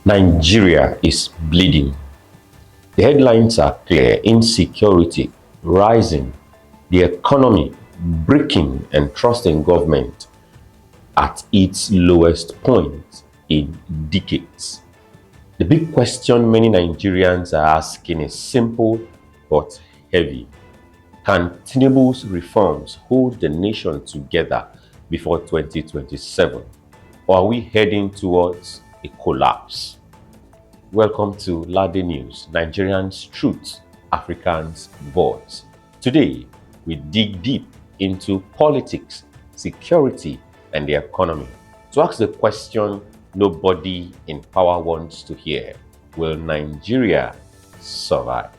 Nigeria is bleeding. The headlines are clear: insecurity rising, the economy breaking, and trust in government at its lowest point in decades. The big question many Nigerians are asking is simple but heavy. Can Tinubu's reforms hold the nation together before 2027? Or are we heading towards a collapse? Welcome to LadeyNews, Nigerians' truth, Africans' voice. Today, we dig deep into politics, security, and the economy to ask the question nobody in power wants to hear: will Nigeria survive?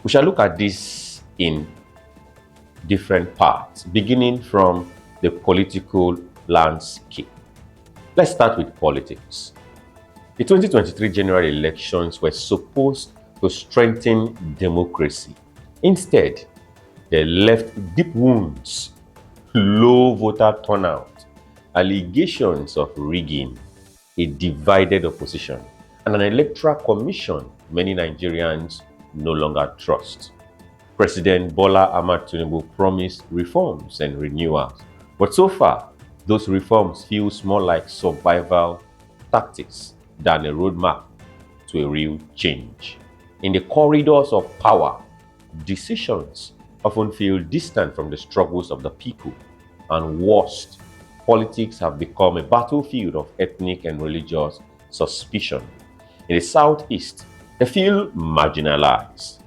We shall look at this in different parts, beginning from the political landscape. Let's start with politics. The 2023 general elections were supposed to strengthen democracy. Instead, they left deep wounds, low voter turnout, allegations of rigging, a divided opposition, and an electoral commission many Nigerians no longer trust. President Bola Ahmed Tinubu promised reforms and renewals, but so far, those reforms feel more like survival tactics than a roadmap to a real change. In the corridors of power, decisions often feel distant from the struggles of the people, and worst, politics have become a battlefield of ethnic and religious suspicion. In the southeast, they feel marginalized.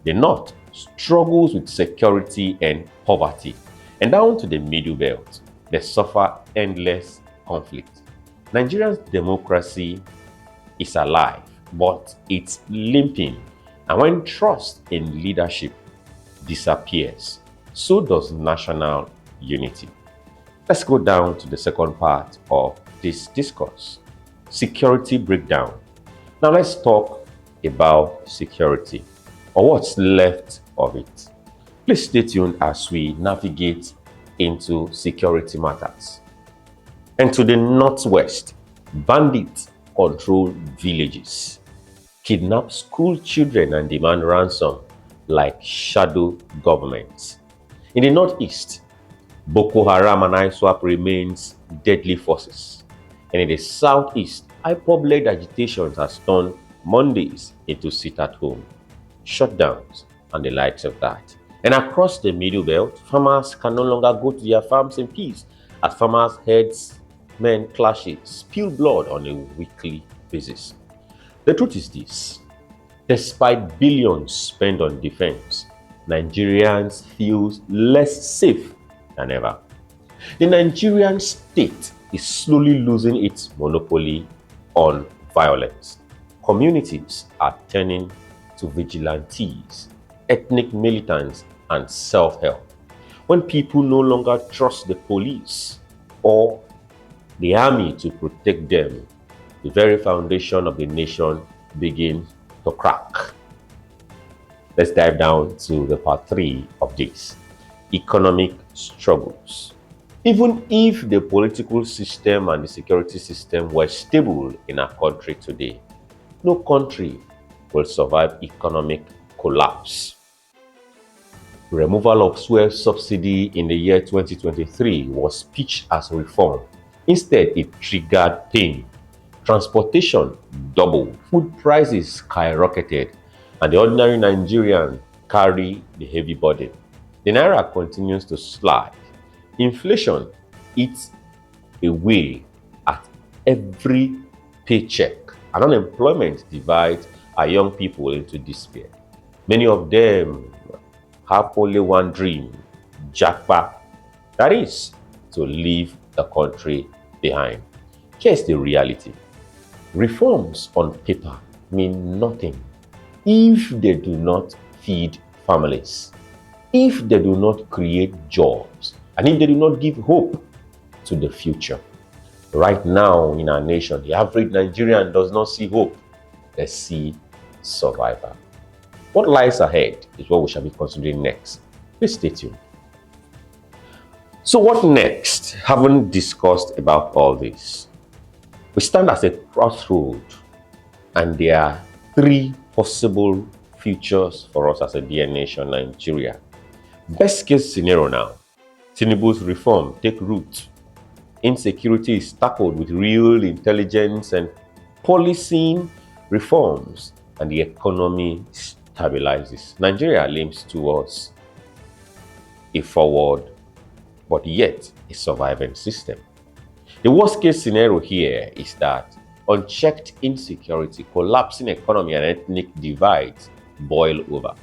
The north struggles with security and poverty, and down to the middle belt, they suffer endless conflict. Nigeria's democracy is alive, but it's limping. And when trust in leadership disappears, so does national unity. Let's go down to the second part of this discourse: security breakdown. Now let's talk about security, or what's left of it. Please stay tuned as we navigate into security matters. And to the northwest, bandits control villages, kidnap school children, and demand ransom like shadow governments. In the northeast, Boko Haram and ISWAP remains deadly forces. And in the southeast, IPOB-led agitations has turned Mondays into sit-at-home, shutdowns, and the likes of that. And across the middle belt, farmers can no longer go to their farms in peace as farmers' herdsmen clashes spill blood on a weekly basis. The truth is this: despite billions spent on defense, Nigerians feel less safe than ever. The Nigerian state is slowly losing its monopoly on violence. Communities are turning to vigilantes, ethnic militants, and self-help. When people no longer trust the police or the army to protect them, the very foundation of the nation begins to crack. Let's dive down to the part 3 of this: economic struggles. Even if the political system and the security system were stable in our country today, no country will survive economic collapse. Removal of fuel subsidy in the year 2023 was pitched as reform. Instead, it triggered pain. Transportation doubled, food prices skyrocketed, and the ordinary Nigerian carry the heavy burden. The naira continues to slide. Inflation eats away at every paycheck, and unemployment divides our young people into despair. Many of them have only one dream: Japa, that is, to leave the country behind. Here's the reality: reforms on paper mean nothing if they do not feed families, if they do not create jobs, and if they do not give hope to the future. Right now in our nation, the average Nigerian does not see hope, they see survival. What lies ahead is what we shall be considering next. Please stay tuned. So what next? Haven't discussed about all this. We stand at a crossroad. And there are three possible futures for us as a dear nation, Nigeria. Best case scenario now, Tinubu's reform take root. Insecurity is tackled with real intelligence and policing reforms, and the economy stabilizes. Nigeria leans towards a forward, but yet a surviving system. The worst case scenario here is that unchecked insecurity, collapsing economy, and ethnic divides boil over.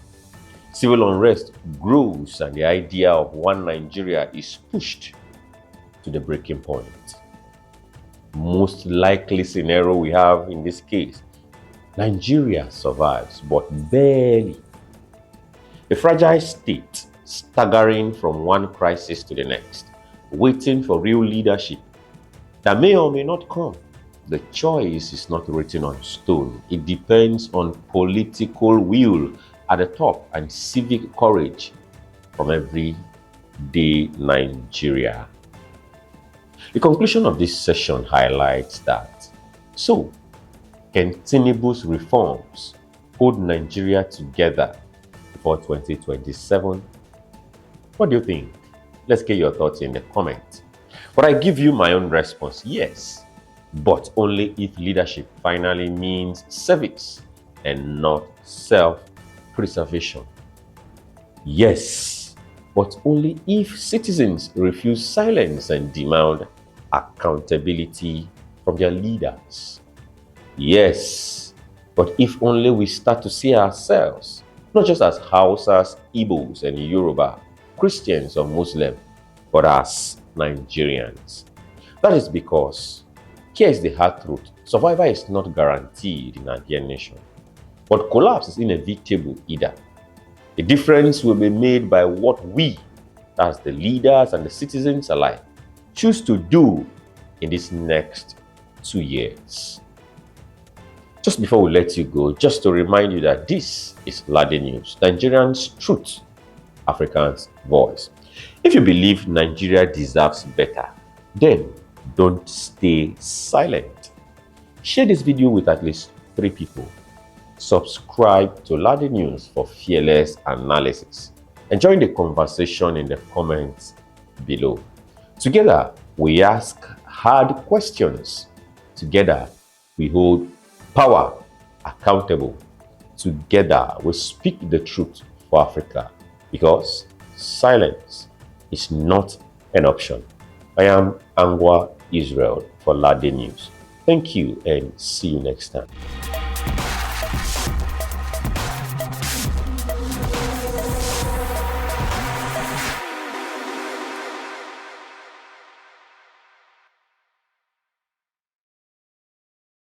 Civil unrest grows, and the idea of one Nigeria is pushed to the breaking point. Most likely scenario we have in this case, Nigeria survives, but barely. A fragile state, staggering from one crisis to the next, waiting for real leadership that may or may not come. The choice is not written on stone. It depends on political will at the top and civic courage from everyday Nigeria. The conclusion of this session highlights that, so, can Tinubu's reforms hold Nigeria together before 2027? What do you think? Let's get your thoughts in the comments. But I give you my own response: yes, but only if leadership finally means service and not self-preservation. Yes, but only if citizens refuse silence and demand accountability from their leaders. Yes, but if only we start to see ourselves not just as Hausas, Igbos, and Yoruba, Christians or Muslims, but as Nigerians. That is because, here is the hard truth: survival is not guaranteed in our dear nation, but collapse is inevitable either. The difference will be made by what we, as the leaders and the citizens alike, choose to do in these next 2 years. Just before we let you go, just to remind you that this is LadeyNews, Nigerians' truth, Africans' voice. If you believe Nigeria deserves better, then don't stay silent. Share this video with at least 3 people. Subscribe to LadeyNews for fearless analysis, and join the conversation in the comments below. Together, we ask hard questions. Together, we hold power accountable. Together, we speak the truth for Africa, because silence is not an option. I am Angwa Israel for LadeyNews. Thank you and see you next time.